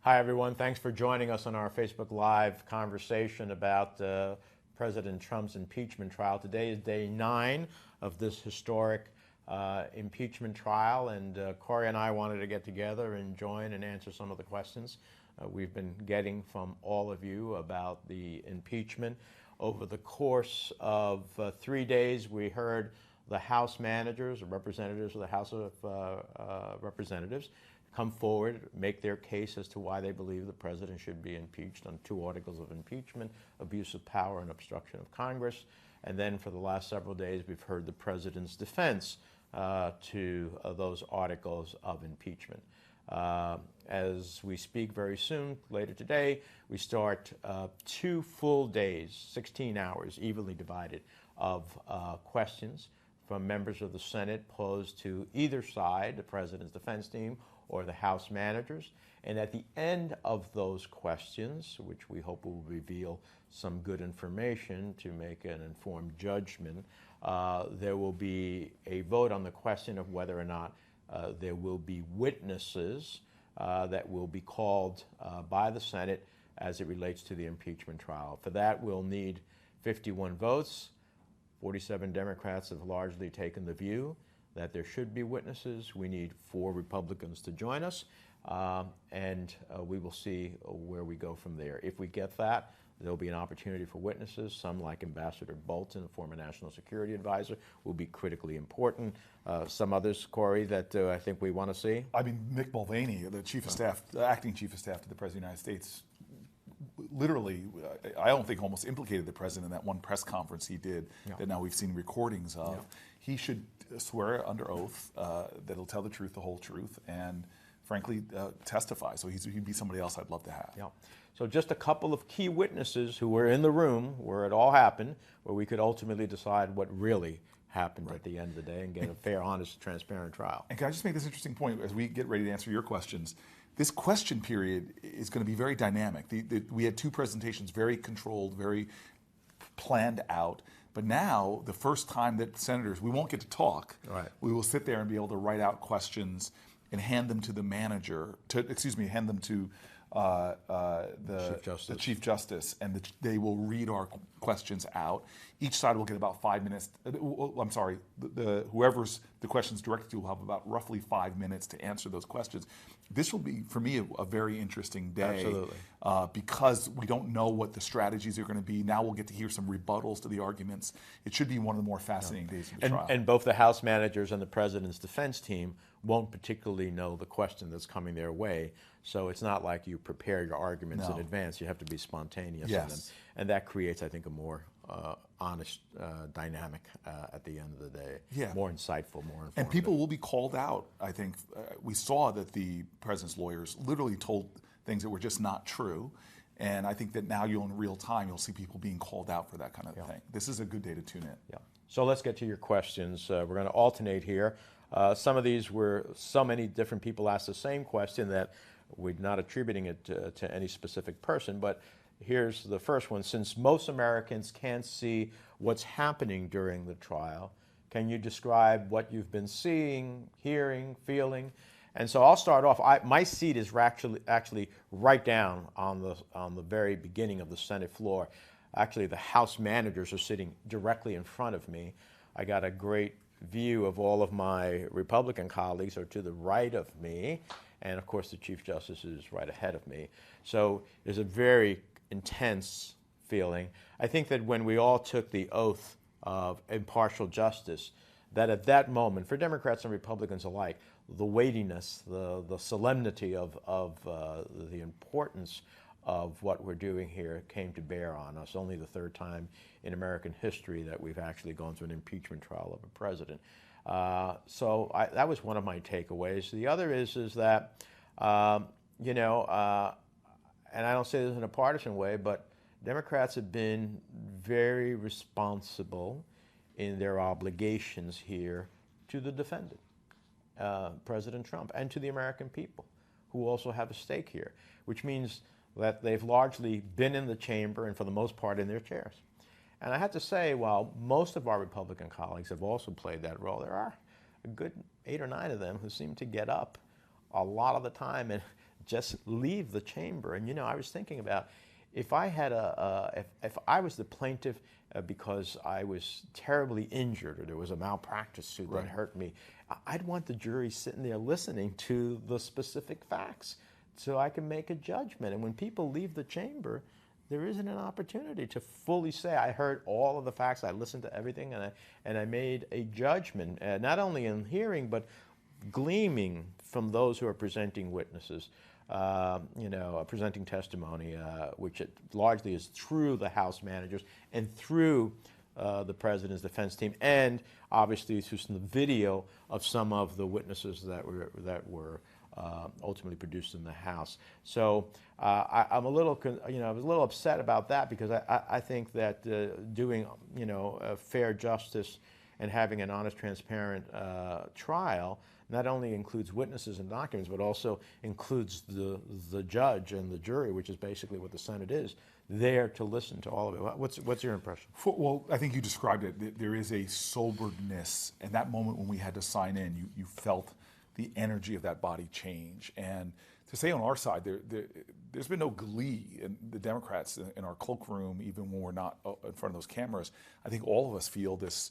Hi, everyone. Thanks for joining us on our Facebook Live conversation about President Trump's impeachment trial. Today is day 9 of this historic impeachment trial, and Cory and I wanted to get together and join and answer some of the questions we've been getting from all of you about the impeachment. Over the course of 3 days, we heard the House managers, or representatives of the House of Representatives, come forward, make their case as to why they believe the president should be impeached on 2 articles of impeachment: abuse of power and obstruction of Congress. And then for the last several days, we've heard the president's defense to those articles of impeachment. As we speak very soon, later today, we start 2 full days, 16 hours, evenly divided, of questions from members of the Senate posed to either side, the president's defense team or the House managers. And at the end of those questions, which we hope will reveal some good information to make an informed judgment, there will be a vote on the question of whether or not there will be witnesses that will be called by the Senate as it relates to the impeachment trial. For that, we'll need 51 votes. 47 Democrats have largely taken the view that there should be witnesses. We need 4 Republicans to join us, and we will see where we go from there. If we get that, there'll be an opportunity for witnesses. Some, like Ambassador Bolton, a former national security advisor, will be critically important. Some others, Cory, that I think we want to see. I mean, Mick Mulvaney, the chief of staff, the acting chief of staff to the President of the United States, literally, I don't think almost implicated the president in that one press conference he did that now we've seen recordings of. Yeah. He should swear under oath that he'll tell the truth, the whole truth, and frankly testify. So he'd be somebody else I'd love to have. Yeah. So just a couple of key witnesses who were in the room where it all happened, where we could ultimately decide what really happened at the end of the day and get a fair, honest, transparent trial. And can I just make this interesting point as we get ready to answer your questions? This question period is going to be very dynamic. We had 2 presentations, very controlled, very planned out. But now, the first time that senators, we won't get to talk. Right. We will sit there and be able to write out questions and hand them to the manager, hand them to the Chief Justice, and they will read our questions out. Each side will get about 5 minutes. I'm sorry, whoever's the questions directed to will have about roughly 5 minutes to answer those questions. This will be, for me, a very interesting day. Absolutely. Because we don't know what the strategies are going to be. Now we'll get to hear some rebuttals to the arguments. It should be one of the more fascinating days of the trial. And both the House managers and the president's defense team won't particularly know the question that's coming their way. So it's not like you prepare your arguments in advance. You have to be spontaneous in them. And that creates, I think, a more honest dynamic at the end of the day. Yeah. More insightful, more informative. And people will be called out. I think we saw that the president's lawyers literally told things that were just not true. And I think that now in real time, you'll see people being called out for that kind of thing. This is a good day to tune in. Yeah. So let's get to your questions. We're going to alternate here. Some of these were so many different people asked the same question that we're not attributing it to any specific person, but here's the first one. Since most Americans can't see what's happening during the trial, can you describe what you've been seeing, hearing, feeling? And so I'll start off. My seat is actually right down on the very beginning of the Senate floor. Actually, the House managers are sitting directly in front of me. I got a great view of all of my Republican colleagues are to the right of me, and of course the Chief Justice is right ahead of me. So there's a very intense feeling. I think that when we all took the oath of impartial justice, that at that moment, for Democrats and Republicans alike, the weightiness, the solemnity of the importance of what we're doing here came to bear on us. Only the 3rd time in American history that we've actually gone through an impeachment trial of a president. So that was one of my takeaways. The other is that, and I don't say this in a partisan way, but Democrats have been very responsible in their obligations here to the defendant, President Trump, and to the American people, who also have a stake here, which means that they've largely been in the chamber and for the most part in their chairs. And I have to say, while most of our Republican colleagues have also played that role, there are a good 8 or 9 of them who seem to get up a lot of the time and just leave the chamber. And, you know, I was thinking about if I had if I was the plaintiff because I was terribly injured or there was a malpractice suit that hurt me, I'd want the jury sitting there listening to the specific facts so I can make a judgment. And when people leave the chamber, there isn't an opportunity to fully say, I heard all of the facts, I listened to everything, and I made a judgment, not only in hearing, but gleaming from those who are presenting witnesses, presenting testimony, which it largely is through the House managers and through the president's defense team, and obviously through some video of some of the witnesses that were ultimately produced in the House. So I'm a little, I was a little upset about that because I think that doing, fair justice and having an honest, transparent trial not only includes witnesses and documents, but also includes the judge and the jury, which is basically what the Senate is, there to listen to all of it. What's your impression? Well, I think you described it. There is a soberness, and that moment when we had to sign in, you felt the energy of that body change. And to say on our side, there's been no glee in the Democrats in our cloakroom, even when we're not in front of those cameras. I think all of us feel this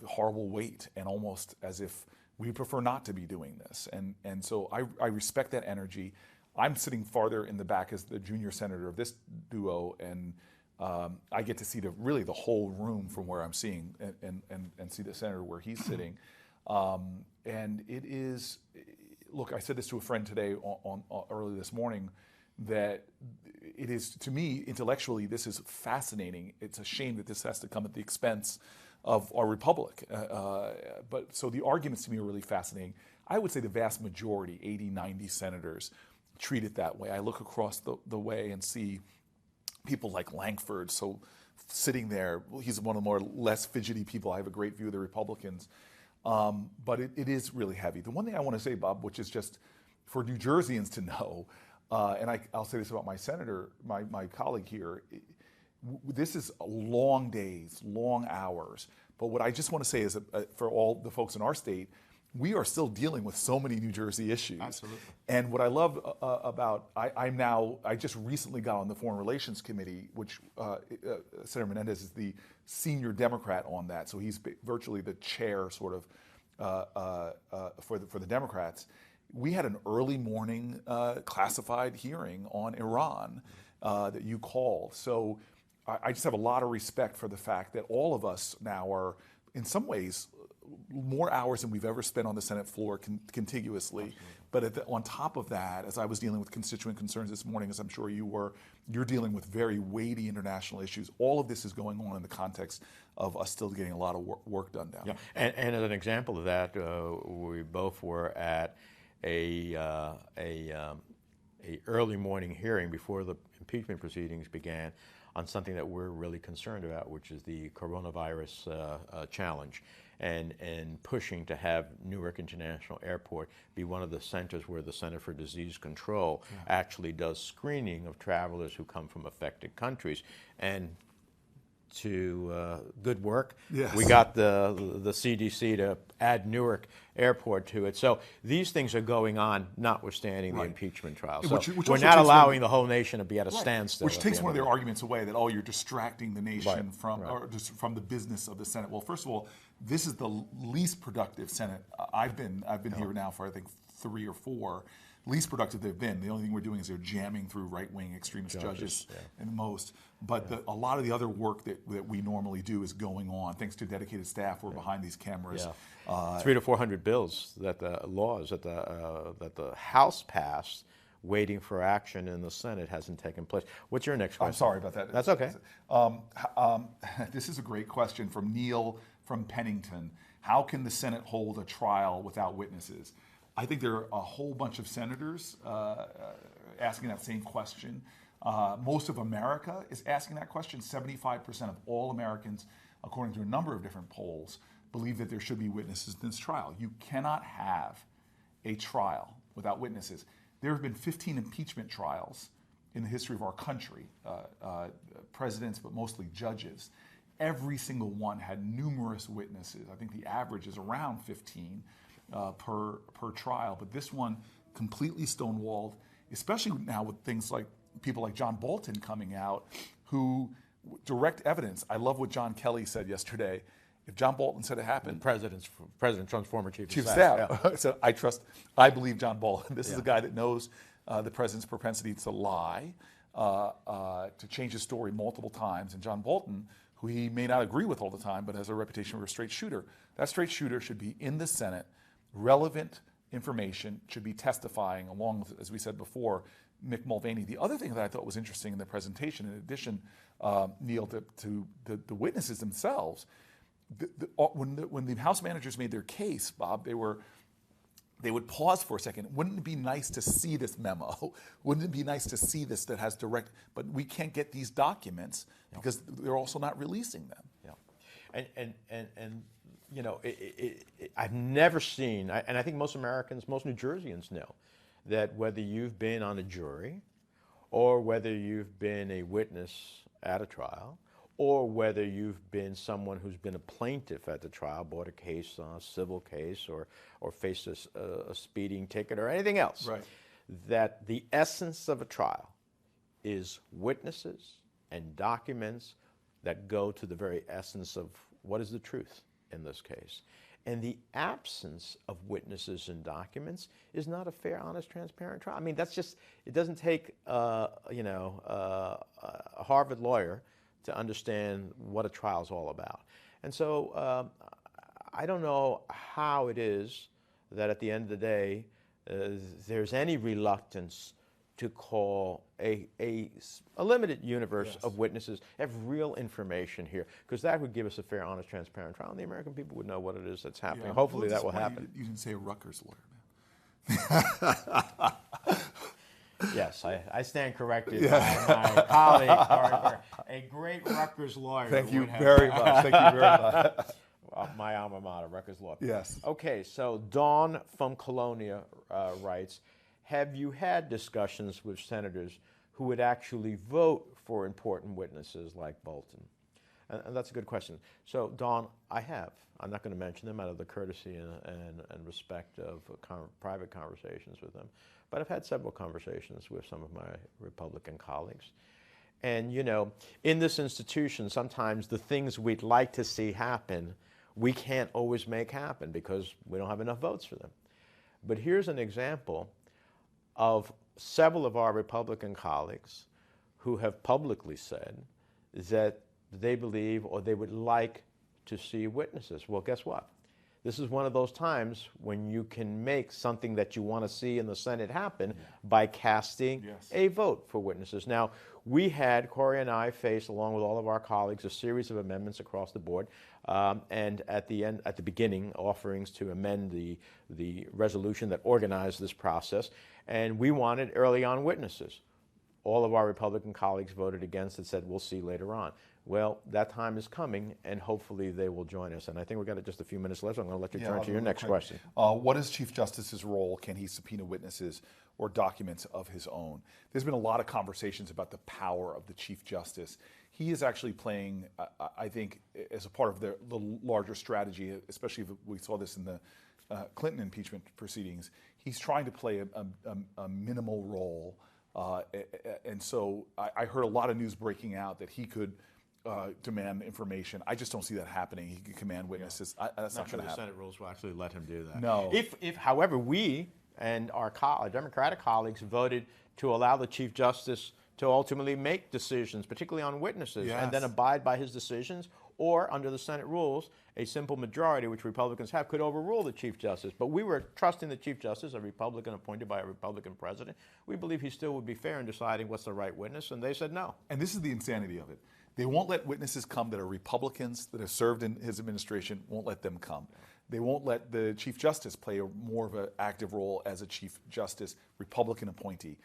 horrible weight, and almost as if we prefer not to be doing this. And so I respect that energy. I'm sitting farther in the back as the junior senator of this duo, and I get to see really the whole room from where I'm seeing and see the senator where he's sitting. And it is, look, I said this to a friend today early this morning, that it is, to me, intellectually, this is fascinating. It's a shame that this has to come at the expense of our republic. But so the arguments to me are really fascinating. I would say the vast majority, 80, 90 senators, treat it that way. I look across the way and see people like Lankford, so sitting there. He's one of the more less fidgety people. I have a great view of the Republicans. But it is really heavy. The one thing I want to say, Bob, which is just for New Jerseyans to know, and I'll say this about my senator, my colleague here, this is long days, long hours. But what I just want to say is for all the folks in our state, we are still dealing with so many New Jersey issues. Absolutely. And what I love about, I just recently got on the Foreign Relations Committee, which Senator Menendez is the senior Democrat on that. So he's virtually the chair sort of for the Democrats. We had an early morning classified hearing on Iran that you called. So I just have a lot of respect for the fact that all of us now are, in some ways, more hours than we've ever spent on the Senate floor contiguously. Absolutely. But on top of that, as I was dealing with constituent concerns this morning, as I'm sure you were, you're dealing with very weighty international issues. All of this is going on in the context of us still getting a lot of work done down there. And as an example of that, we both were at a early morning hearing before the impeachment proceedings began on something that we're really concerned about, which is the coronavirus challenge, and pushing to have Newark International Airport be one of the centers where the Center for Disease Control actually does screening of travelers who come from affected countries. And to good work, yes, we got the CDC to add Newark Airport to it. So these things are going on, notwithstanding the impeachment trial. So which we're not allowing the whole nation to be at a standstill. Which takes one of their arguments away, that, oh, you're distracting the nation or just from the business of the Senate. Well, first of all, this is the least productive Senate. I've been here now for, I think, 3 or 4. Least productive they've been. The only thing we're doing is they're jamming through right-wing extremist judges and most. But a lot of the other work that we normally do is going on. Thanks to dedicated staff, we're behind these cameras. 300 to 400 bills that the laws that the House passed, waiting for action in the Senate, hasn't taken place. What's your next question? I'm sorry about that. That's okay. This is a great question from Neil from Pennington. How can the Senate hold a trial without witnesses? I think there are a whole bunch of senators asking that same question. Most of America is asking that question. 75% of all Americans, according to a number of different polls, believe that there should be witnesses in this trial. You cannot have a trial without witnesses. There have been 15 impeachment trials in the history of our country, presidents, but mostly judges. Every single one had numerous witnesses. I think the average is around 15 per trial, but this one completely stonewalled. especially now with things like people like John Bolton coming out, who direct evidence. I love what John Kelly said yesterday. If John Bolton said it happened, President Trump's former chief of staff. staff. Yeah. So I believe John Bolton. This is a guy that knows the president's propensity to lie, to change his story multiple times. And John Bolton, who he may not agree with all the time, but has a reputation for a straight shooter. That straight shooter should be in the Senate. Relevant information should be testifying, along with, as we said before, Mick Mulvaney. The other thing that I thought was interesting in the presentation, in addition, Neil, to the witnesses themselves, when the House managers made their case, Bob, they would pause for a second. Wouldn't it be nice to see this memo? Wouldn't it be nice to see this that has direct? But we can't get these documents because they're also not releasing them. Yeah, and you know, I've never seen, and I think most Americans, most New Jerseyans know that whether you've been on a jury, or whether you've been a witness at a trial, or whether you've been someone who's been a plaintiff at the trial, brought a case, a civil case, or faced a speeding ticket or anything else, right, that the essence of a trial is witnesses and documents that go to the very essence of what is the truth in this case. And the absence of witnesses and documents is not a fair, honest, transparent trial. I mean, that's just, it doesn't take, a Harvard lawyer to understand what a trial is all about. And so I don't know how it is that at the end of the day, there's any reluctance to call a limited universe of witnesses, have real information here, because that would give us a fair, honest, transparent trial, and the American people would know what it is that's happening. Hopefully that will happen. You didn't say a Rutgers lawyer, man. Yes, I stand corrected by my colleague, Cory, a great Rutgers lawyer. Thank you very much. Thank you very much. My alma mater, Rutgers Law. Yes. Okay, so Dawn from Colonia writes, have you had discussions with senators who would actually vote for important witnesses like Bolton? And that's a good question. So, Dawn, I have. I'm not going to mention them out of the courtesy and respect of private conversations with them. But I've had several conversations with some of my Republican colleagues. And, you know, in this institution, sometimes the things we'd like to see happen, we can't always make happen because we don't have enough votes for them. But here's an example of several of our Republican colleagues who have publicly said that they believe or they would like to see witnesses. Well, guess what? This is one of those times when you can make something that you want to see in the Senate happen by casting a vote for witnesses. Now, we had, Cory and I faced, along with all of our colleagues, a series of amendments across the board, and at the beginning, offerings to amend the resolution that organized this process, and we wanted early on witnesses. All of our Republican colleagues voted against it, said we'll see later on. Well, that time is coming, and hopefully they will join us. And I think we've got just a few minutes left. So I'm going to let you turn to your next question. What is Chief Justice's role? Can he subpoena witnesses or documents of his own? There's been a lot of conversations about the power of the Chief Justice. He is actually playing, I think, as a part of the larger strategy, especially if we saw this in the Clinton impeachment proceedings. He's trying to play a minimal role. And so I heard a lot of news breaking out that he could demand information. I just don't see that happening. He could command witnesses. That's not going to happen. The Senate rules will actually let him do that. No. If however, we and our Democratic colleagues voted to allow the Chief Justice to ultimately make decisions, particularly on witnesses, and then abide by his decisions, or under the Senate rules, a simple majority, which Republicans have, could overrule the Chief Justice. But we were trusting the Chief Justice, a Republican appointed by a Republican president. We believe he still would be fair in deciding what's the right witness, and they said no. And this is the insanity of it. They won't let witnesses come that are Republicans that have served in his administration, won't let them come. They won't let the Chief Justice play more of an active role as a Chief Justice, Republican appointee.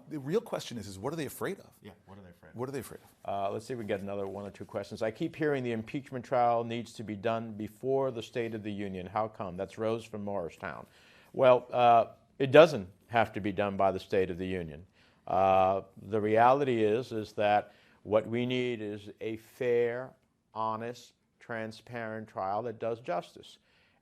The real question is what are they afraid of? Yeah, what are they afraid of? What are they afraid of? Let's see if we can get another one or two questions. I keep hearing the impeachment trial needs to be done before the State of the Union. How come? That's Rose from Morristown. Well, it doesn't have to be done by the State of the Union. The reality is that what we need is a fair, honest, transparent trial that does justice.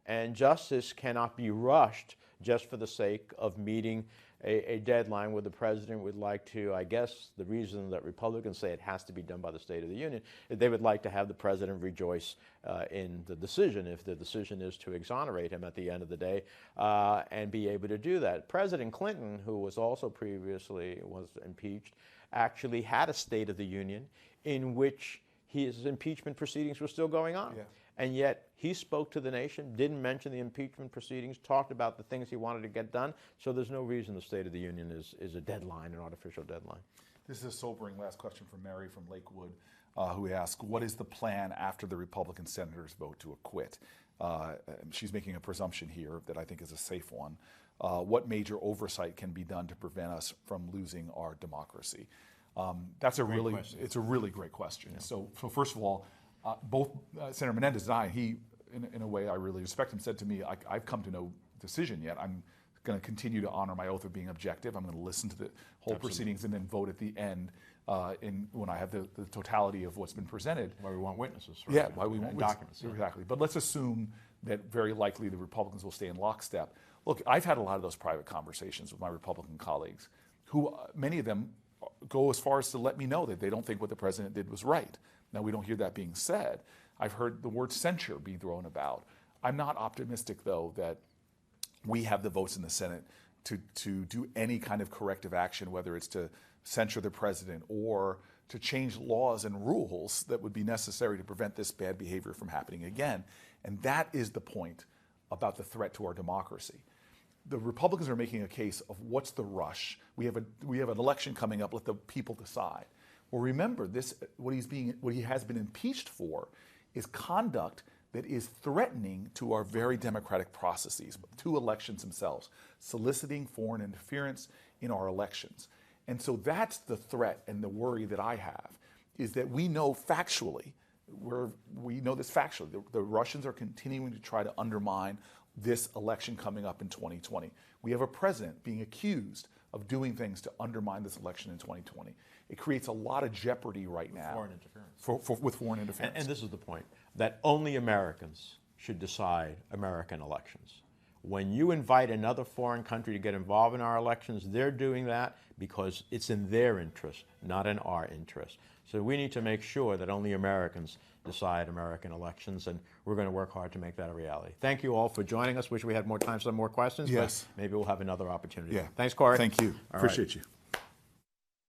And justice cannot be rushed just for the sake of meeting a deadline where the president would like to, I guess the reason that Republicans say it has to be done by the State of the Union, they would like to have the president rejoice in the decision, if the decision is to exonerate him at the end of the day, and be able to do that. President Clinton, who was also previously was impeached, actually had a State of the Union in which his impeachment proceedings were still going on. Yeah. And yet he spoke to the nation, didn't mention the impeachment proceedings, talked about the things he wanted to get done. So there's no reason the State of the Union is a deadline, an artificial deadline. This is a sobering last question from Mary from Lakewood, who asks, what is the plan after the Republican senators vote to acquit? She's making a presumption here that I think is a safe one. What major oversight can be done to prevent us from losing our democracy? It's a really great question. Yeah. So first of all, both Senator Menendez and I, he, in a way I really respect him, said to me, I've come to no decision yet. I'm going to continue to honor my oath of being objective. I'm going to listen to the whole proceedings and then vote at the end when I have the totality of what's been presented. Why we want witnesses. Right? Yeah, why we want documents. Exactly. But let's assume that very likely the Republicans will stay in lockstep. Look, I've had a lot of those private conversations with my Republican colleagues, who many of them go as far as to let me know that they don't think what the president did was right. Now, we don't hear that being said. I've heard the word censure be thrown about. I'm not optimistic, though, that we have the votes in the Senate to do any kind of corrective action, whether it's to censure the president or to change laws and rules that would be necessary to prevent this bad behavior from happening again. And that is the point about the threat to our democracy. The Republicans are making a case of what's the rush. We have an election coming up. Let the people decide. Well, remember this. What he has been impeached for is conduct that is threatening to our very democratic processes, to elections themselves, soliciting foreign interference in our elections. And so that's the threat and the worry that I have, is that we know factually, the Russians are continuing to try to undermine this election coming up in 2020. We have a president being accused of doing things to undermine this election in 2020. It creates a lot of jeopardy right now. Foreign interference. With foreign interference. And this is the point, that only Americans should decide American elections. When you invite another foreign country to get involved in our elections, they're doing that because it's in their interest, not in our interest. So we need to make sure that only Americans decide American elections, and we're going to work hard to make that a reality. Thank you all for joining us. Wish we had more time for some more questions, yes, but maybe we'll have another opportunity. Yeah. Thanks, Cory. Thank you. All Appreciate right. you.